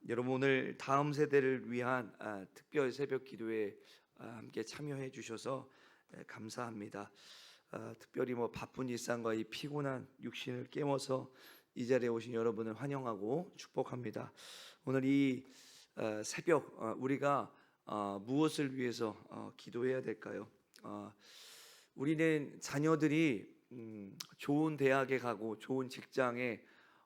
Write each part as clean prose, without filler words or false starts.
여러분 오늘 다음 세대를 위한 특별 새벽 기도에 함께 참여해 주셔서 감사합니다. 특별히 바쁜 일상과 이 피곤한 육신을 깨워서 이 자리에 오신 여러분을 환영하고 축복합니다. 오늘 이 새벽 우리가 무엇을 위해서 기도해야 될까요? 우리는 자녀들이 좋은 대학에 가고 좋은 직장을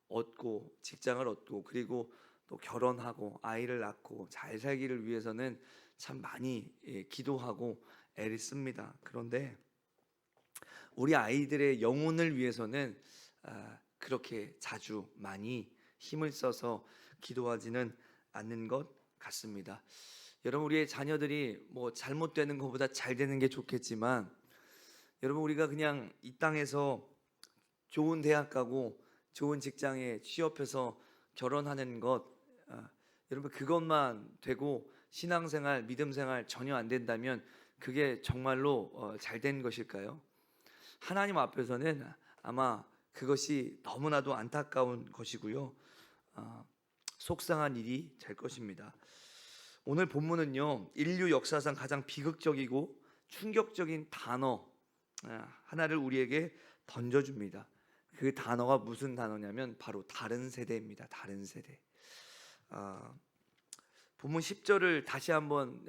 얻고 그리고 또 결혼하고 아이를 낳고 잘 살기를 위해서는 참 많이 기도하고 애를 씁니다. 그런데 우리 아이들의 영혼을 위해서는 그렇게 자주 많이 힘을 써서 기도하지는 않는 것 같습니다. 여러분 우리의 자녀들이 잘못되는 것보다 잘 되는 게 좋겠지만 여러분 우리가 그냥 이 땅에서 좋은 대학 가고 좋은 직장에 취업해서 결혼하는 것 여러분 그것만 되고 신앙생활, 믿음생활 전혀 안 된다면 그게 정말로 잘된 것일까요? 하나님 앞에서는 아마 그것이 너무나도 안타까운 것이고요, 속상한 일이 될 것입니다. 오늘 본문은요, 인류 역사상 가장 비극적이고 충격적인 단어 하나를 우리에게 던져줍니다. 그 단어가 무슨 단어냐면 바로 다른 세대입니다. 다른 세대. 본문 10절을 다시 한번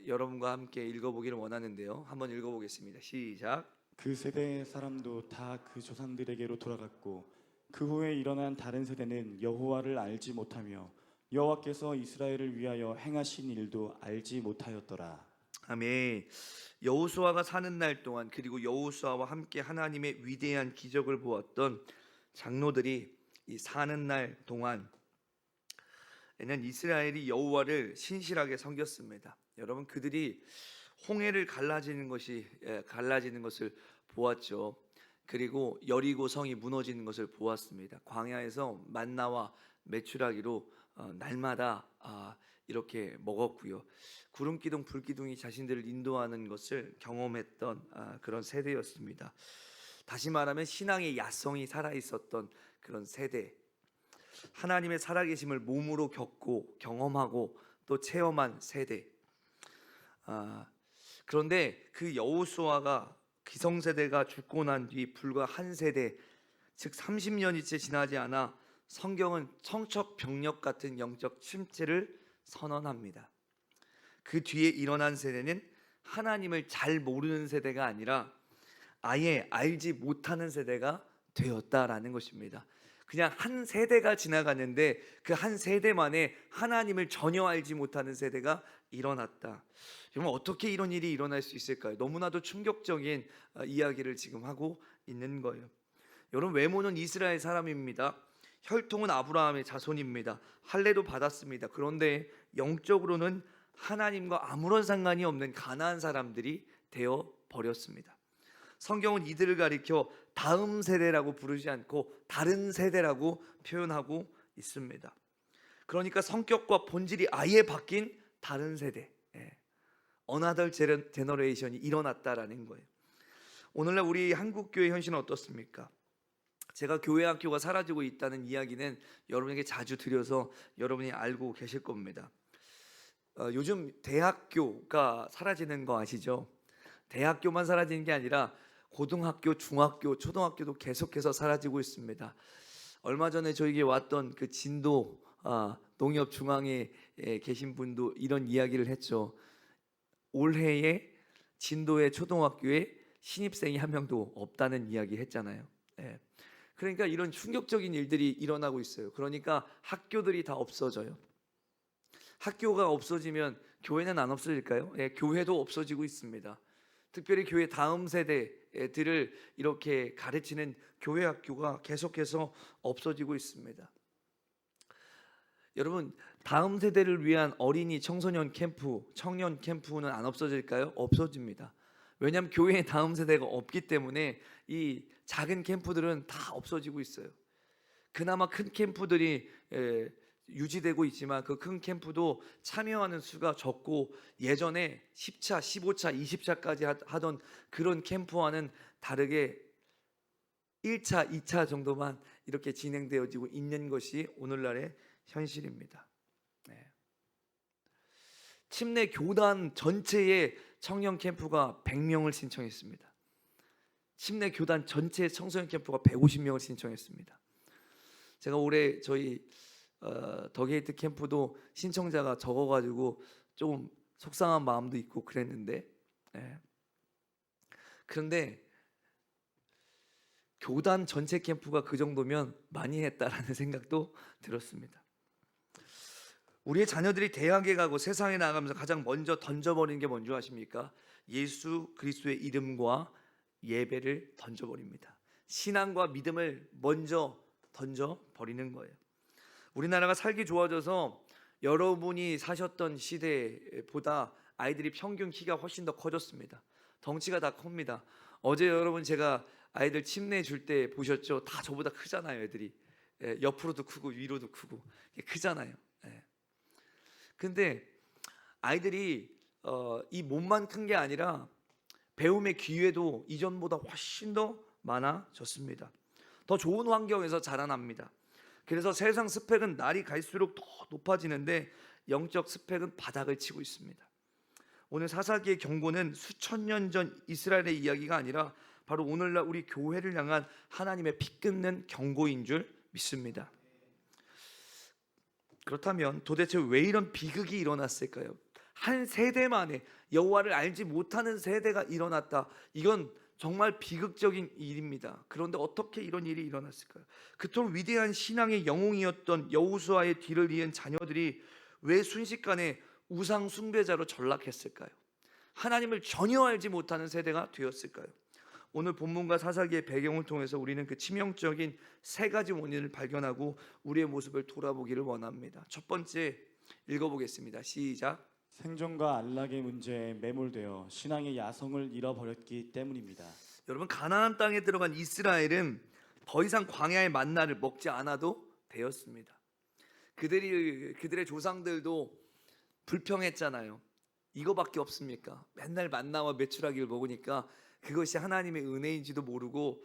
여러분과 함께 읽어보기를 원하는데요. 한번 읽어보겠습니다. 시작. 그 세대의 사람도 다 그 조상들에게로 돌아갔고 그 후에 일어난 다른 세대는 여호와를 알지 못하며 여호와께서 이스라엘을 위하여 행하신 일도 알지 못하였더라. 아멘. 여호수아가 사는 날 동안 그리고 여호수아와 함께 하나님의 위대한 기적을 보았던 장로들이 이 사는 날 동안에는 이스라엘이 여호와를 신실하게 섬겼습니다. 여러분 그들이 홍해를 갈라지는 것을 보았죠. 그리고 여리고 성이 무너지는 것을 보았습니다. 광야에서 만나와 메추라기로 날마다 이렇게 먹었고요. 구름 기둥, 불 기둥이 자신들을 인도하는 것을 경험했던 그런 세대였습니다. 다시 말하면 신앙의 야성이 살아 있었던 그런 세대. 하나님의 살아계심을 몸으로 겪고 경험하고 또 체험한 세대. 그런데 그 여호수아가 기성세대가 죽고 난 뒤 불과 한 세대, 즉 30년이째 지나지 않아 성경은 청천벽력 같은 영적 침체를 선언합니다. 그 뒤에 일어난 세대는 하나님을 잘 모르는 세대가 아니라 아예 알지 못하는 세대가 되었다라는 것입니다. 그냥 한 세대가 지나갔는데 그 한 세대만에 하나님을 전혀 알지 못하는 세대가 일어났다. 여러분 어떻게 이런 일이 일어날 수 있을까요? 너무나도 충격적인 이야기를 지금 하고 있는 거예요. 여러분 외모는 이스라엘 사람입니다. 혈통은 아브라함의 자손입니다. 할례도 받았습니다. 그런데 영적으로는 하나님과 아무런 상관이 없는 가나안 사람들이 되어 버렸습니다. 성경은 이들을 가리켜 다음 세대라고 부르지 않고 다른 세대라고 표현하고 있습니다. 그러니까 성격과 본질이 아예 바뀐 다른 세대, Another generation이 일어났다라는 거예요. 오늘날 우리 한국교회 현실은 어떻습니까? 제가 교회 학교가 사라지고 있다는 이야기는 여러분에게 자주 드려서 여러분이 알고 계실 겁니다. 요즘 대학교가 사라지는 거 아시죠? 대학교만 사라지는 게 아니라 고등학교, 중학교, 초등학교도 계속해서 사라지고 있습니다. 얼마 전에 저에게 왔던 그 진도 농협중앙에 계신 분도 이런 이야기를 했죠. 올해에 진도의 초등학교에 신입생이 한 명도 없다는 이야기 했잖아요. 그러니까 이런 충격적인 일들이 일어나고 있어요. 그러니까 학교들이 다 없어져요. 학교가 없어지면 교회는 안 없어질까요? 교회도 없어지고 있습니다. 특별히 교회 다음 세대들을 이렇게 가르치는 교회 학교가 계속해서 없어지고 있습니다. 여러분 다음 세대를 위한 어린이 청소년 캠프, 청년 캠프는 안 없어질까요? 없어집니다. 왜냐하면 교회에 다음 세대가 없기 때문에 이 작은 캠프들은 다 없어지고 있어요. 그나마 큰 캠프들이 유지되고 있지만 그 큰 캠프도 참여하는 수가 적고 예전에 10차, 15차, 20차까지 하던 그런 캠프와는 다르게 1차, 2차 정도만 이렇게 진행되어지고 있는 것이 오늘날의 현실입니다. 침례 교단 전체에 청년 캠프가 100명을 신청했습니다. 침례 교단 전체 청소년 캠프가 150명을 신청했습니다. 제가 올해 저희 더 게이트 캠프도 신청자가 적어가지고 좀 속상한 마음도 있고 그랬는데, 그런데 교단 전체 캠프가 그 정도면 많이 했다라는 생각도 들었습니다. 우리의 자녀들이 대학에 가고 세상에 나가면서 가장 먼저 던져버리는 게 뭔지 아십니까? 예수 그리스도의 이름과 예배를 던져버립니다. 신앙과 믿음을 먼저 던져버리는 거예요. 우리나라가 살기 좋아져서 여러분이 사셨던 시대보다 아이들이 평균 키가 훨씬 더 커졌습니다. 덩치가 다 큽니다. 어제 여러분 제가 아이들 침례 줄 때 보셨죠? 다 저보다 크잖아요, 애들이. 옆으로도 크고 위로도 크고 크잖아요. 근데 아이들이 이 몸만 큰 게 아니라 배움의 기회도 이전보다 훨씬 더 많아졌습니다. 더 좋은 환경에서 자라납니다. 그래서 세상 스펙은 날이 갈수록 더 높아지는데 영적 스펙은 바닥을 치고 있습니다. 오늘 사사기의 경고는 수천 년 전 이스라엘의 이야기가 아니라 바로 오늘날 우리 교회를 향한 하나님의 피 끓는 경고인 줄 믿습니다. 그렇다면 도대체 왜 이런 비극이 일어났을까요? 한 세대 만에 여호와를 알지 못하는 세대가 일어났다. 이건 정말 비극적인 일입니다. 그런데 어떻게 이런 일이 일어났을까요? 그토록 위대한 신앙의 영웅이었던 여호수아의 뒤를 이은 자녀들이 왜 순식간에 우상 숭배자로 전락했을까요? 하나님을 전혀 알지 못하는 세대가 되었을까요? 오늘 본문과 사사기의 배경을 통해서 우리는 그 치명적인 세 가지 원인을 발견하고 우리의 모습을 돌아보기를 원합니다. 첫 번째 읽어보겠습니다. 시작. 생존과 안락의 문제에 매몰되어 신앙의 야성을 잃어버렸기 때문입니다. 여러분, 가나안 땅에 들어간 이스라엘은 더 이상 광야의 만나를 먹지 않아도 되었습니다. 그들의 조상들도 불평했잖아요. 이거밖에 없습니까? 맨날 만나와 메추라기를 먹으니까 그것이 하나님의 은혜인지도 모르고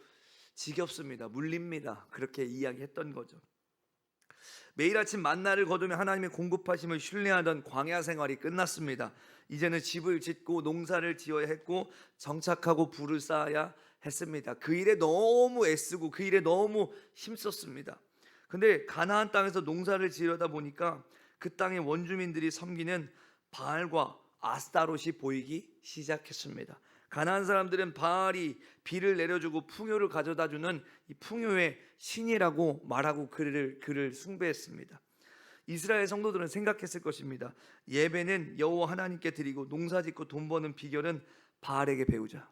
지겹습니다. 물립니다. 그렇게 이야기했던 거죠. 매일 아침 만나를 거두며 하나님의 공급하심을 신뢰하던 광야 생활이 끝났습니다. 이제는 집을 짓고 농사를 지어야 했고 정착하고 부를 쌓아야 했습니다. 그 일에 너무 애쓰고 그 일에 너무 힘썼습니다. 근데 가나안 땅에서 농사를 지으려다 보니까 그 땅의 원주민들이 섬기는 바알과 아스타롯이 보이기 시작했습니다. 가나안 사람들은 바알이 비를 내려주고 풍요를 가져다주는 이 풍요의 신이라고 말하고 그를 숭배했습니다. 이스라엘 성도들은 생각했을 것입니다. 예배는 여호와 하나님께 드리고 농사짓고 돈 버는 비결은 바알에게 배우자.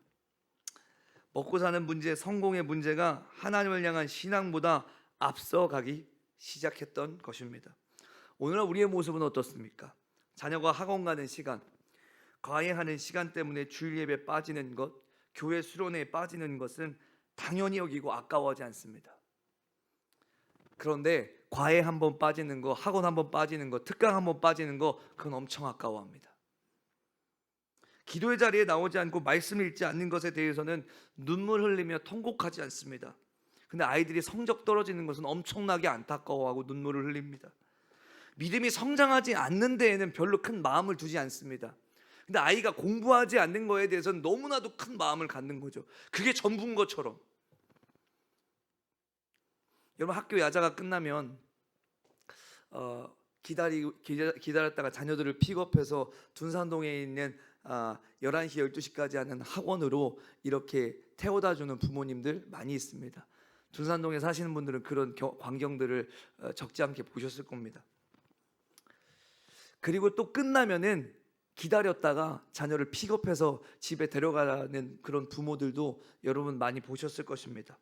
먹고 사는 문제, 성공의 문제가 하나님을 향한 신앙보다 앞서가기 시작했던 것입니다. 오늘날 우리의 모습은 어떻습니까? 자녀가 학원 가는 시간, 과외하는 시간 때문에 주일 예배 빠지는 것, 교회 수련회에 빠지는 것은 당연히 여기고 아까워하지 않습니다. 그런데 과외 한번 빠지는 거, 학원 한번 빠지는 거, 특강 한번 빠지는 거, 그건 엄청 아까워합니다. 기도의 자리에 나오지 않고 말씀을 읽지 않는 것에 대해서는 눈물 흘리며 통곡하지 않습니다. 근데 아이들이 성적 떨어지는 것은 엄청나게 안타까워하고 눈물을 흘립니다. 믿음이 성장하지 않는 데에는 별로 큰 마음을 두지 않습니다. 근데 아이가 공부하지 않는 거에 대해서는 너무나도 큰 마음을 갖는 거죠. 그게 전부인 것처럼. 여러분, 학교 야자가 끝나면 기다렸다가 자녀들을 픽업해서 둔산동에 있는 11시, 12시까지 하는 학원으로 이렇게 태워다주는 부모님들 많이 있습니다. 둔산동에 사시는 분들은 그런 광경들을 적지 않게 보셨을 겁니다. 그리고 또 끝나면은 기다렸다가 자녀를 픽업해서 집에 데려가는 그런 부모들도 여러분 많이 보셨을 것입니다.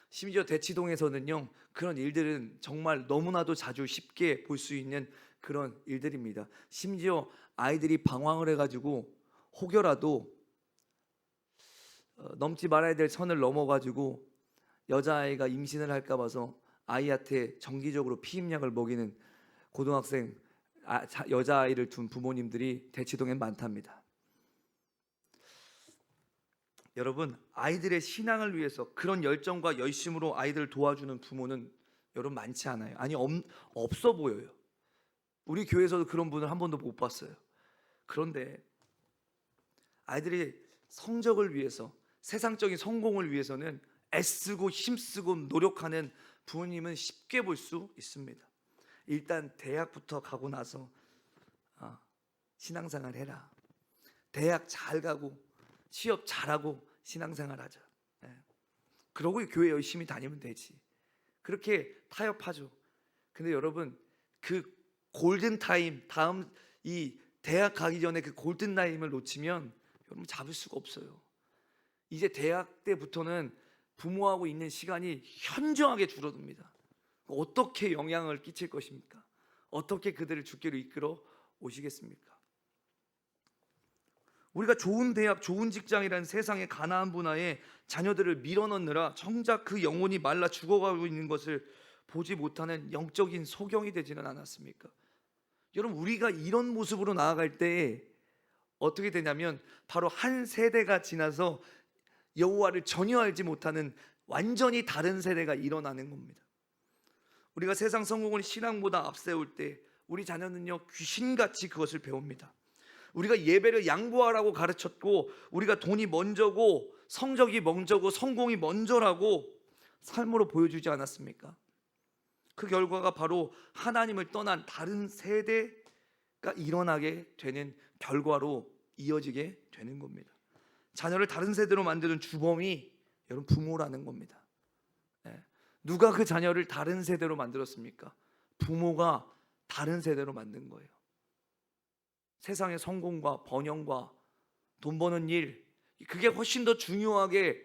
심지어 대치동에서는요, 그런 일들은 정말 너무나도 자주 쉽게 볼 수 있는 그런 일들입니다. 심지어 아이들이 방황을 해가지고 혹여라도 넘지 말아야 될 선을 넘어가지고 여자아이가 임신을 할까 봐서 아이한테 정기적으로 피임약을 먹이는 고등학생 여자아이를 둔 부모님들이 대치동엔 많답니다. 여러분, 아이들의 신앙을 위해서 그런 열정과 열심으로 아이들을 도와주는 부모는 여러분 많지 않아요. 아니, 없어 보여요. 우리 교회에서도 그런 분을 한 번도 못 봤어요. 그런데 아이들이 성적을 위해서, 세상적인 성공을 위해서는 애쓰고 힘쓰고 노력하는 부모님은 쉽게 볼 수 있습니다. 일단 대학부터 가고 나서 신앙생활 해라. 대학 잘 가고 취업 잘하고 신앙생활 하자. 그러고 교회 열심히 다니면 되지. 그렇게 타협하죠. 근데 여러분, 그 골든 타임, 다음 이 대학 가기 전에 그 골든 타임을 놓치면 여러분 잡을 수가 없어요. 이제 대학 때부터는 부모하고 있는 시간이 현저하게 줄어듭니다. 어떻게 영향을 끼칠 것입니까? 어떻게 그들을 주께로 이끌어 오시겠습니까? 우리가 좋은 대학, 좋은 직장이라는 세상의 가나안 문화에 자녀들을 밀어넣느라 정작 그 영혼이 말라 죽어가고 있는 것을 보지 못하는 영적인 소경이 되지는 않았습니까? 여러분, 우리가 이런 모습으로 나아갈 때 어떻게 되냐면 바로 한 세대가 지나서 여호와를 전혀 알지 못하는 완전히 다른 세대가 일어나는 겁니다. 우리가 세상 성공을 신앙보다 앞세울 때 우리 자녀는요, 귀신같이 그것을 배웁니다. 우리가 예배를 양보하라고 가르쳤고, 우리가 돈이 먼저고 성적이 먼저고 성공이 먼저라고 삶으로 보여주지 않았습니까? 그 결과가 바로 하나님을 떠난 다른 세대가 일어나게 되는 결과로 이어지게 되는 겁니다. 자녀를 다른 세대로 만드는 주범이 여러분 부모라는 겁니다. 누가 그 자녀를 다른 세대로 만들었습니까? 부모가 다른 세대로 만든 거예요. 세상의 성공과 번영과 돈 버는 일, 그게 훨씬 더 중요하게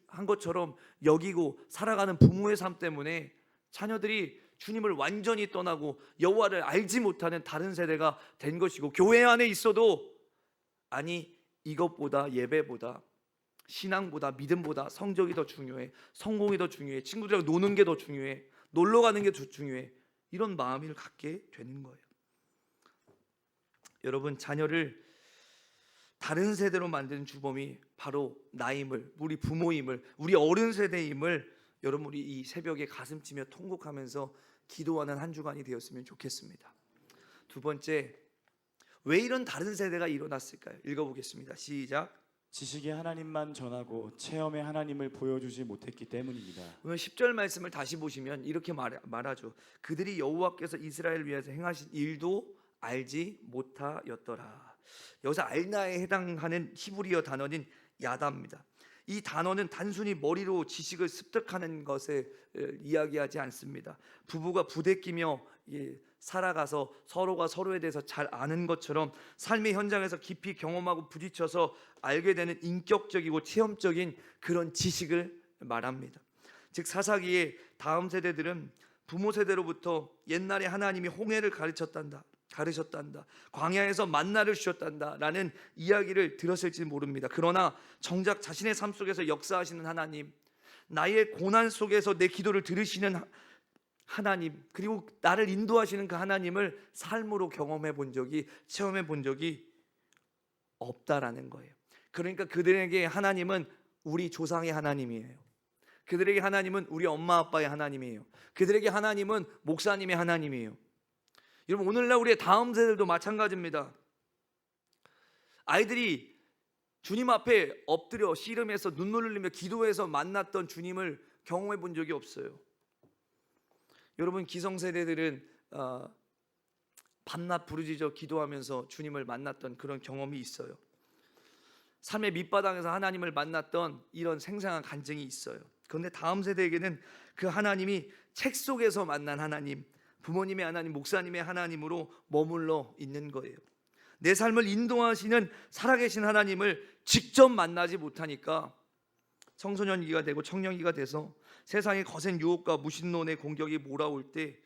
한 것처럼 여기고 살아가는 부모의 삶 때문에 자녀들이 주님을 완전히 떠나고 여호와를 알지 못하는 다른 세대가 된 것이고, 교회 안에 있어도 아니 이것보다, 예배보다, 신앙보다, 믿음보다 성적이 더 중요해, 성공이 더 중요해, 친구들이랑 노는 게 더 중요해, 놀러 가는 게 더 중요해, 이런 마음을 갖게 되는 거예요. 여러분, 자녀를 다른 세대로 만드는 주범이 바로 나임을, 우리 부모임을, 우리 어른 세대임을 여러분, 우리 이 새벽에 가슴치며 통곡하면서 기도하는 한 주간이 되었으면 좋겠습니다. 두 번째, 왜 이런 다른 세대가 일어났을까요? 읽어보겠습니다. 시작. 지식의 하나님만 전하고 체험의 하나님을 보여주지 못했기 때문입니다. 오늘 10절 말씀을 다시 보시면 이렇게 말하죠. 그들이 여호와께서 이스라엘을 위해서 행하신 일도 알지 못하였더라. 여기서 알나에 해당하는 히브리어 단어는 야다입니다. 이 단어는 단순히 머리로 지식을 습득하는 것을 이야기하지 않습니다. 부부가 부대끼며 살아가서 서로가 서로에 대해서 잘 아는 것처럼 삶의 현장에서 깊이 경험하고 부딪혀서 알게 되는 인격적이고 체험적인 그런 지식을 말합니다. 즉 사사기의 다음 세대들은 부모 세대로부터 옛날에 하나님이 홍해를 가르쳤단다, 광야에서 만나를 주셨단다 라는 이야기를 들었을지 모릅니다. 그러나 정작 자신의 삶 속에서 역사하시는 하나님, 나의 고난 속에서 내 기도를 들으시는 하나님, 그리고 나를 인도하시는 그 하나님을 삶으로 경험해 본 적이, 체험해 본 적이 없다라는 거예요. 그러니까 그들에게 하나님은 우리 조상의 하나님이에요. 그들에게 하나님은 우리 엄마 아빠의 하나님이에요. 그들에게 하나님은 목사님의 하나님이에요. 여러분, 오늘날 우리의 다음 세대도 마찬가지입니다. 아이들이 주님 앞에 엎드려 씨름해서 눈물 흘리며 기도해서 만났던 주님을 경험해 본 적이 없어요. 여러분, 기성세대들은 밤낮 부르짖어 기도하면서 주님을 만났던 그런 경험이 있어요. 삶의 밑바닥에서 하나님을 만났던 이런 생생한 간증이 있어요. 그런데 다음 세대에게는 그 하나님이 책 속에서 만난 하나님, 부모님의 하나님, 목사님의 하나님으로 머물러 있는 거예요. 내 삶을 인도하시는 살아계신 하나님을 직접 만나지 못하니까 청소년기가 되고 청년기가 돼서 세상의 거센 유혹과 무신론의 공격이 몰아올 때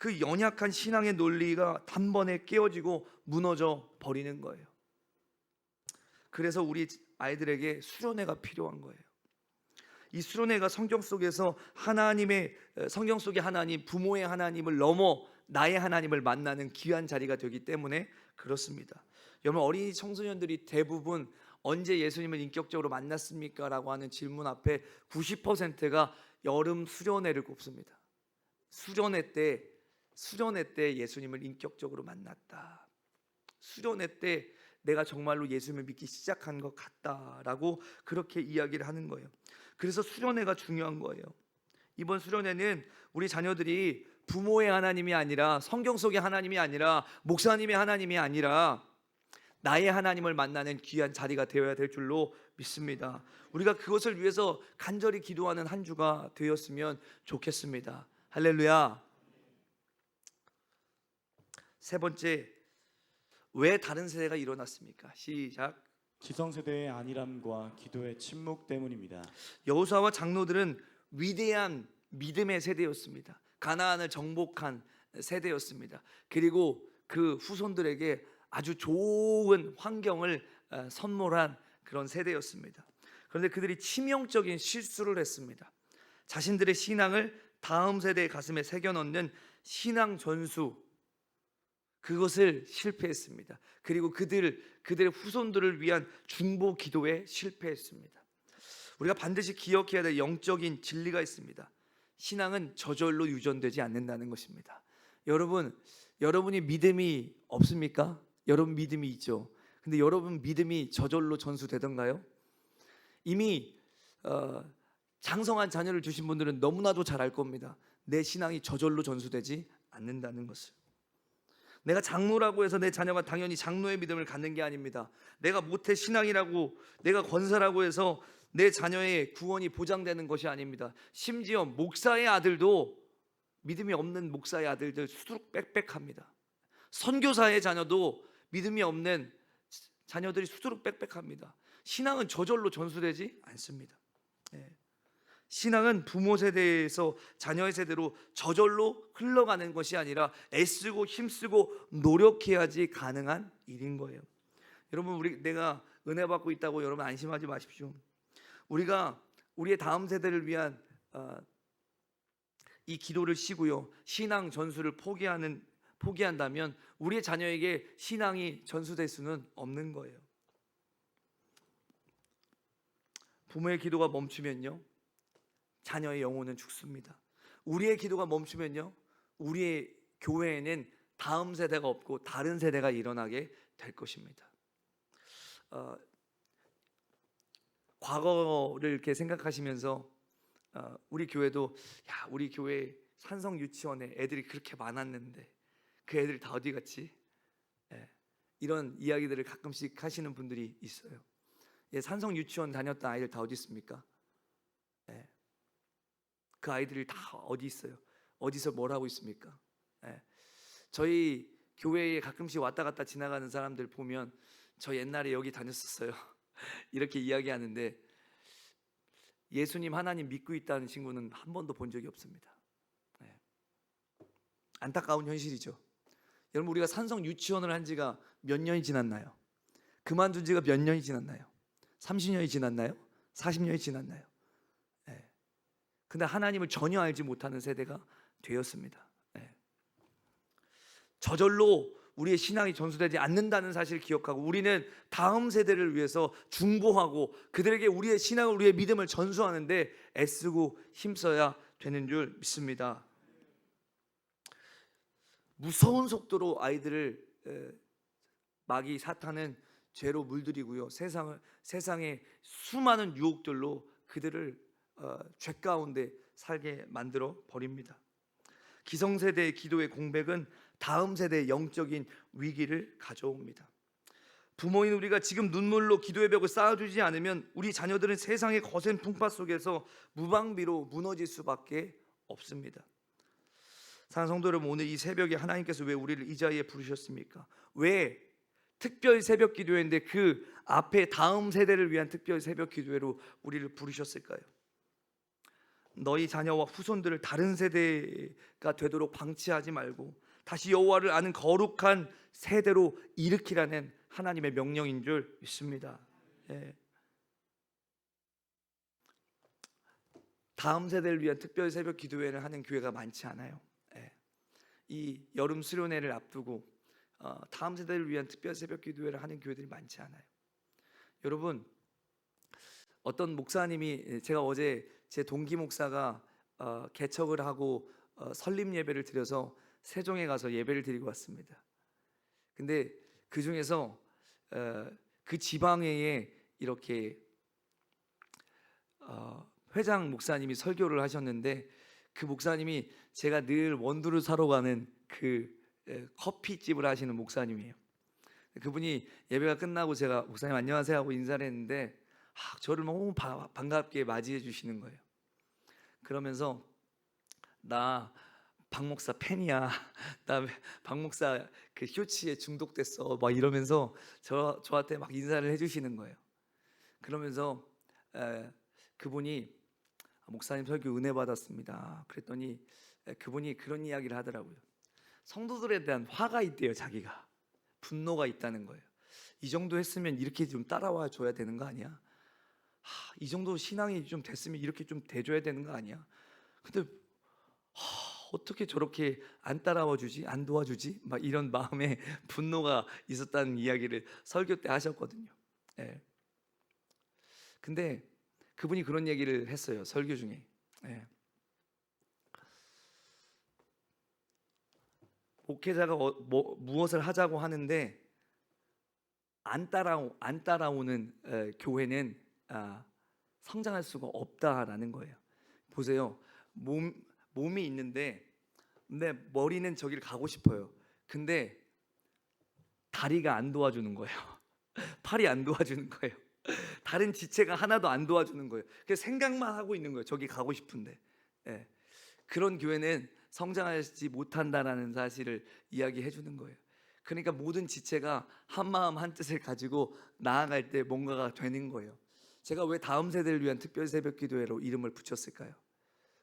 그 연약한 신앙의 논리가 단번에 깨어지고 무너져 버리는 거예요. 그래서 우리 아이들에게 수련회가 필요한 거예요. 이 수련회가 성경 속에서 성경 속의 하나님, 부모의 하나님을 넘어 나의 하나님을 만나는 귀한 자리가 되기 때문에 그렇습니다. 여러분, 어린이 청소년들이 대부분 언제 예수님을 인격적으로 만났습니까? 라고 하는 질문 앞에 90%가 여름 수련회를 꼽습니다. 수련회 때 예수님을 인격적으로 만났다. 수련회 때 내가 정말로 예수님을 믿기 시작한 것 같다라고 그렇게 이야기를 하는 거예요. 그래서 수련회가 중요한 거예요. 이번 수련회는 우리 자녀들이 부모의 하나님이 아니라, 성경 속의 하나님이 아니라, 목사님의 하나님이 아니라 나의 하나님을 만나는 귀한 자리가 되어야 될 줄로 믿습니다. 우리가 그것을 위해서 간절히 기도하는 한 주가 되었으면 좋겠습니다. 할렐루야. 세 번째, 왜 다른 세대가 일어났습니까? 시작. 기성세대의 안일함과 기도의 침묵 때문입니다. 여호수아와 장로들은 위대한 믿음의 세대였습니다. 가나안을 정복한 세대였습니다. 그리고 그 후손들에게 아주 좋은 환경을 선물한 그런 세대였습니다. 그런데 그들이 치명적인 실수를 했습니다. 자신들의 신앙을 다음 세대의 가슴에 새겨 넣는 신앙 전수, 그것을 실패했습니다. 그리고 그들의 후손들을 위한 중보 기도에 실패했습니다. 우리가 반드시 기억해야 될 영적인 진리가 있습니다. 신앙은 저절로 유전되지 않는다는 것입니다. 여러분이 믿음이 없습니까? 여러분 믿음이 있죠. 근데 여러분 믿음이 저절로 전수되던가요? 이미 장성한 자녀를 주신 분들은 너무나도 잘 알 겁니다. 내 신앙이 저절로 전수되지 않는다는 것을. 내가 장로라고 해서 내 자녀가 당연히 장로의 믿음을 갖는 게 아닙니다. 내가 모태 신앙이라고, 내가 권사라고 해서 내 자녀의 구원이 보장되는 것이 아닙니다. 심지어 목사의 아들도, 믿음이 없는 목사의 아들들 수두룩 빽빽합니다. 선교사의 자녀도 믿음이 없는 자녀들이 수두룩 빽빽합니다. 신앙은 저절로 전수되지 않습니다. 신앙은 부모 세대에서 자녀의 세대로 저절로 흘러가는 것이 아니라 애쓰고 힘쓰고 노력해야지 가능한 일인 거예요. 여러분, 내가 은혜 받고 있다고 여러분 안심하지 마십시오. 우리가 우리의 다음 세대를 위한 이 기도를 쉬고요, 신앙 전수를 포기한다면 우리의 자녀에게 신앙이 전수될 수는 없는 거예요. 부모의 기도가 멈추면요, 자녀의 영혼은 죽습니다. 우리의 기도가 멈추면요, 우리의 교회에는 다음 세대가 없고 다른 세대가 일어나게 될 것입니다. 과거를 이렇게 생각하시면서 우리 교회도, 우리 교회 산성 유치원에 애들이 그렇게 많았는데 그 애들이 다 어디 갔지? 이런 이야기들을 가끔씩 하시는 분들이 있어요. 산성 유치원 다녔던 아이들 다 어디 있습니까? 그 아이들이 다 어디 있어요? 어디서 뭘 하고 있습니까? 저희 교회에 가끔씩 왔다 갔다 지나가는 사람들 보면 저 옛날에 여기 다녔었어요 이렇게 이야기하는데, 예수님 하나님 믿고 있다는 친구는 한 번도 본 적이 없습니다. 안타까운 현실이죠. 여러분, 우리가 산성 유치원을 한 지가 몇 년이 지났나요? 그만둔 지가 몇 년이 지났나요? 30년이 지났나요? 40년이 지났나요? 근데 하나님을 전혀 알지 못하는 세대가 되었습니다. 저절로 우리의 신앙이 전수되지 않는다는 사실을 기억하고, 우리는 다음 세대를 위해서 중보하고 그들에게 우리의 신앙을, 우리의 믿음을 전수하는데 애쓰고 힘써야 되는 줄 믿습니다. 무서운 속도로 아이들을 마귀 사탄은 죄로 물들이고요, 세상의 수많은 유혹들로 그들을 죄 가운데 살게 만들어 버립니다. 기성세대의 기도의 공백은 다음 세대의 영적인 위기를 가져옵니다. 부모인 우리가 지금 눈물로 기도의 벽을 쌓아주지 않으면 우리 자녀들은 세상의 거센 풍파 속에서 무방비로 무너질 수밖에 없습니다. 사랑하는 성도 여러분, 오늘 이 새벽에 하나님께서 왜 우리를 이 자리에 부르셨습니까? 왜 특별 새벽 기도회인데 그 앞에 다음 세대를 위한 특별 새벽 기도회로 우리를 부르셨을까요? 너희 자녀와 후손들을 다른 세대가 되도록 방치하지 말고 다시 여호와를 아는 거룩한 세대로 일으키라는 하나님의 명령인 줄 믿습니다. 다음 세대를 위한 특별 새벽 기도회를 하는 교회가 많지 않아요. 이 여름 수련회를 앞두고 다음 세대를 위한 특별 새벽 기도회를 하는 교회들이 많지 않아요. 여러분, 어떤 목사님이, 제가 어제 제 동기 목사가 개척을 하고 설립 예배를 드려서 세종에 가서 예배를 드리고 왔습니다. 근데 그 중에서 그 지방회에 이렇게 회장 목사님이 설교를 하셨는데, 그 목사님이 제가 늘 원두를 사러 가는 그 커피집을 하시는 목사님이에요. 그분이 예배가 끝나고 제가 목사님 안녕하세요 하고 인사를 했는데 저를 너무 반갑게 맞이해 주시는 거예요. 그러면서 나 박 목사 팬이야. 나 박 목사 그 쇼츠에 중독됐어. 막 이러면서 저한테 막 인사를 해주시는 거예요. 그러면서 그분이 목사님 설교 은혜 받았습니다. 그랬더니 그분이 그런 이야기를 하더라고요. 성도들에 대한 화가 있대요. 자기가 분노가 있다는 거예요. 이 정도 했으면 이렇게 좀 따라와 줘야 되는 거 아니야? 이 정도 신앙이 좀 됐으면 이렇게 좀 돼줘야 되는 거 아니야? 근데 어떻게 저렇게 안 따라와 주지? 안 도와주지? 막 이런 마음에 분노가 있었다는 이야기를 설교 때 하셨거든요. 예. 근데 그분이 그런 얘기를 했어요. 설교 중에. 예. 목회자가 무엇을 하자고 하는데 안 따라오는 교회는 성장할 수가 없다라는 거예요. 보세요. 몸이 있는데 근데 머리는 저기를 가고 싶어요. 근데 다리가 안 도와주는 거예요. 팔이 안 도와주는 거예요. 다른 지체가 하나도 안 도와주는 거예요. 그래서 생각만 하고 있는 거예요. 저기 가고 싶은데. 예. 그런 교회는 성장하지 못한다라는 사실을 이야기해 주는 거예요. 그러니까 모든 지체가 한 마음 한 뜻을 가지고 나아갈 때 뭔가가 되는 거예요. 제가 왜 다음 세대를 위한 특별 새벽 기도회로 이름을 붙였을까요?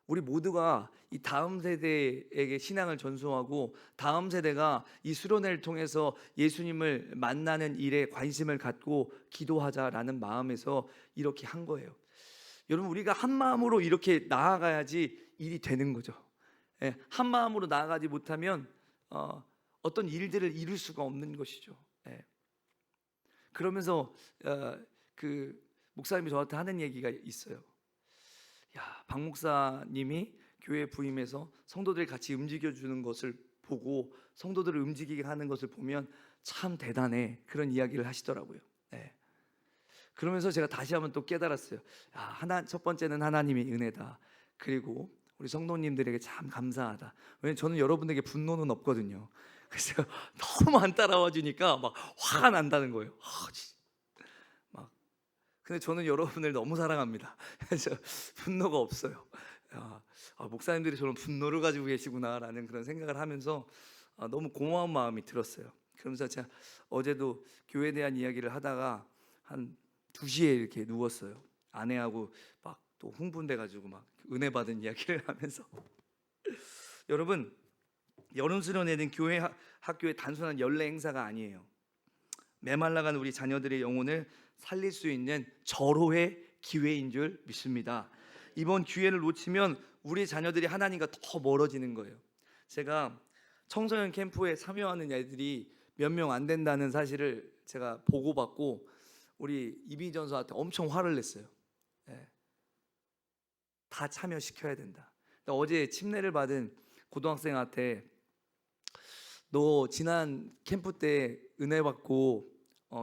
우리 모두가 이 다음 세대에게 신앙을 전수하고 다음 세대가 이 수련회를 통해서 예수님을 만나는 일에 관심을 갖고 기도하자라는 마음에서 이렇게 한 거예요. 여러분, 우리가 한 마음으로 이렇게 나아가야지 일이 되는 거죠. 한 마음으로 나아가지 못하면 어떤 일들을 이룰 수가 없는 것이죠. 그러면서 그 목사님이 저한테 하는 얘기가 있어요. 박 목사님이 교회 부임해서 성도들이 같이 움직여주는 것을 보고 성도들을 움직이게 하는 것을 보면 참 대단해, 그런 이야기를 하시더라고요. 그러면서 제가 다시 한번 또 깨달았어요. 첫 번째는 하나님의 은혜다. 그리고 우리 성도님들에게 참 감사하다. 왜냐면 저는 여러분에게 분노는 없거든요. 그래서 너무 안 따라와 주니까 막 화가 난다는 거예요. 근데 저는 여러분을 너무 사랑합니다. 그래서 분노가 없어요. 목사님들이 저런 분노를 가지고 계시구나라는 그런 생각을 하면서 너무 고마운 마음이 들었어요. 그러면서 제가 어제도 교회에 대한 이야기를 하다가 한 2시에 이렇게 누웠어요. 아내하고 막 또 흥분돼가지고 막 은혜 받은 이야기를 하면서 여러분, 여름 수련회는 교회 학교의 단순한 연례 행사가 아니에요. 메말라간 우리 자녀들의 영혼을 살릴 수 있는 절호의 기회인 줄 믿습니다. 이번 기회를 놓치면 우리 자녀들이 하나님과 더 멀어지는 거예요. 제가 청소년 캠프에 참여하는 애들이 몇 명 안 된다는 사실을 제가 보고받고 우리 이비전서한테 엄청 화를 냈어요. 다 참여시켜야 된다. 어제 침례를 받은 고등학생한테 너 지난 캠프 때 은혜 받고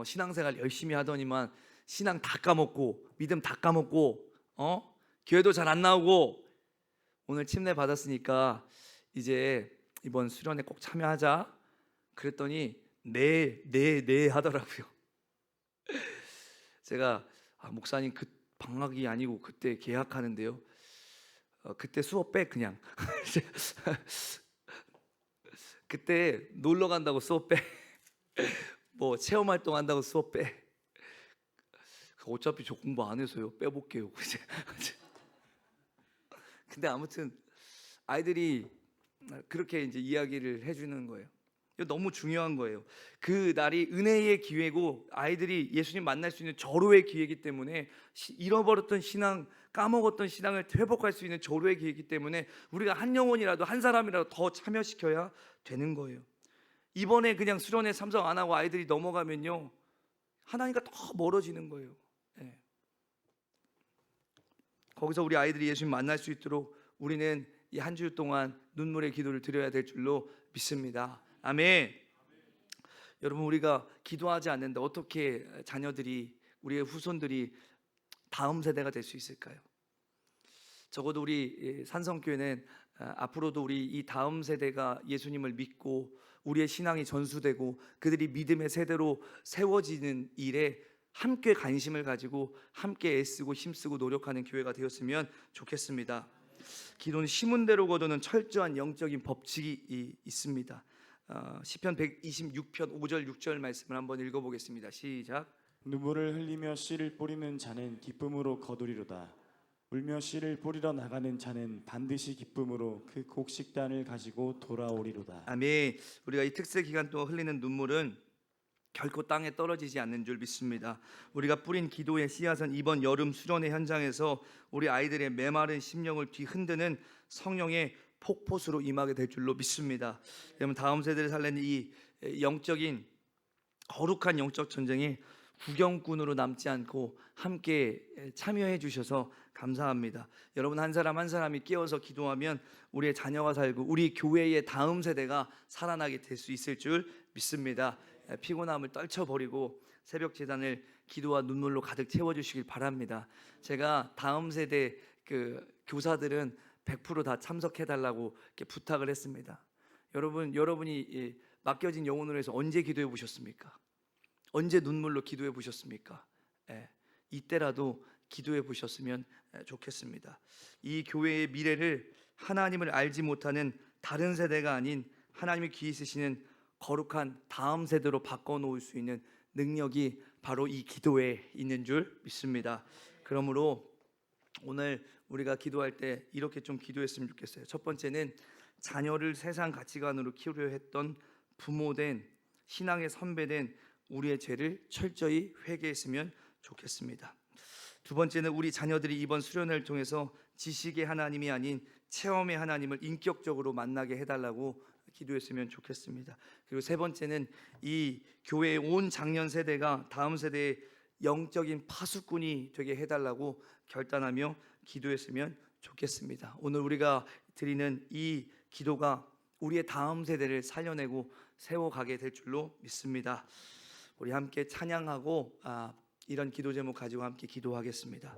신앙생활 열심히 하더니만 신앙 다 까먹고 믿음 다 까먹고 교회도 잘 안 나오고 오늘 침례 받았으니까 이제 이번 수련회 꼭 참여하자. 그랬더니 네 하더라고요. 제가 목사님 그 방학이 아니고 그때 계약하는데요. 그때 수업 빼 그냥. 그때 놀러 간다고 수업 빼. 뭐 체험 활동 한다고 수업 빼. 어차피 저 공부 안 해서요. 빼볼게요. 근데 아무튼 아이들이 그렇게 이제 이야기를 해주는 거예요. 이거 너무 중요한 거예요. 그 날이 은혜의 기회고 아이들이 예수님 만날 수 있는 절호의 기회이기 때문에 잃어버렸던 신앙, 까먹었던 신앙을 회복할 수 있는 절호의 기회이기 때문에 우리가 한 영혼이라도 한 사람이라도 더 참여시켜야 되는 거예요. 이번에 그냥 수련회 참석 안 하고 아이들이 넘어가면요, 하나님과 더 멀어지는 거예요. 거기서 우리 아이들이 예수님 만날 수 있도록 우리는 이 한 주 동안 눈물의 기도를 드려야 될 줄로 믿습니다. 아멘. 여러분, 우리가 기도하지 않는데 어떻게 자녀들이, 우리의 후손들이 다음 세대가 될 수 있을까요? 적어도 우리 산성교회는 앞으로도 우리 이 다음 세대가 예수님을 믿고 우리의 신앙이 전수되고 그들이 믿음의 세대로 세워지는 일에 함께 관심을 가지고 함께 애쓰고 힘쓰고 노력하는 교회가 되었으면 좋겠습니다. 기도는 심은대로 거두는 철저한 영적인 법칙이 있습니다. 시편 126편 5절 6절 말씀을 한번 읽어보겠습니다. 시작. 눈물을 흘리며 씨를 뿌리는 자는 기쁨으로 거두리로다. 울며 씨를 뿌리러 나가는 자는 반드시 기쁨으로 그 곡식단을 가지고 돌아오리로다. 아멘. 우리가 이 특세 기간 동안 흘리는 눈물은 결코 땅에 떨어지지 않는 줄 믿습니다. 우리가 뿌린 기도의 씨앗은 이번 여름 수련회 현장에서 우리 아이들의 메마른 심령을 뒤흔드는 성령의 폭포수로 임하게 될 줄로 믿습니다. 여러분, 다음 세대를 살리는 이 영적인 거룩한 영적 전쟁에 구경꾼으로 남지 않고 함께 참여해 주셔서 감사합니다. 여러분, 한 사람 한 사람이 깨어서 기도하면 우리의 자녀가 살고 우리 교회의 다음 세대가 살아나게 될 수 있을 줄 믿습니다. 피곤함을 떨쳐버리고 새벽 제단을 기도와 눈물로 가득 채워주시길 바랍니다. 제가 다음 세대 교사들은 100% 다 참석해달라고 이렇게 부탁을 했습니다. 여러분이 맡겨진 영혼으로 해서 언제 기도해 보셨습니까? 언제 눈물로 기도해 보셨습니까? 이때라도 기도해 보셨으면 좋겠습니다. 이 교회의 미래를 하나님을 알지 못하는 다른 세대가 아닌 하나님이 귀히 쓰시는 거룩한 다음 세대로 바꿔놓을 수 있는 능력이 바로 이 기도에 있는 줄 믿습니다. 그러므로 오늘 우리가 기도할 때 이렇게 좀 기도했으면 좋겠어요. 첫 번째는 자녀를 세상 가치관으로 키우려 했던 부모된 신앙의 선배된 우리의 죄를 철저히 회개했으면 좋겠습니다. 두 번째는 우리 자녀들이 이번 수련회를 통해서 지식의 하나님이 아닌 체험의 하나님을 인격적으로 만나게 해달라고 기도했으면 좋겠습니다. 그리고 세 번째는 이 교회의 온 장년 세대가 다음 세대의 영적인 파수꾼이 되게 해달라고 결단하며 기도했으면 좋겠습니다. 오늘 우리가 드리는 이 기도가 우리의 다음 세대를 살려내고 세워가게 될 줄로 믿습니다. 우리 함께 찬양하고 이런 기도 제목 가지고 함께 기도하겠습니다.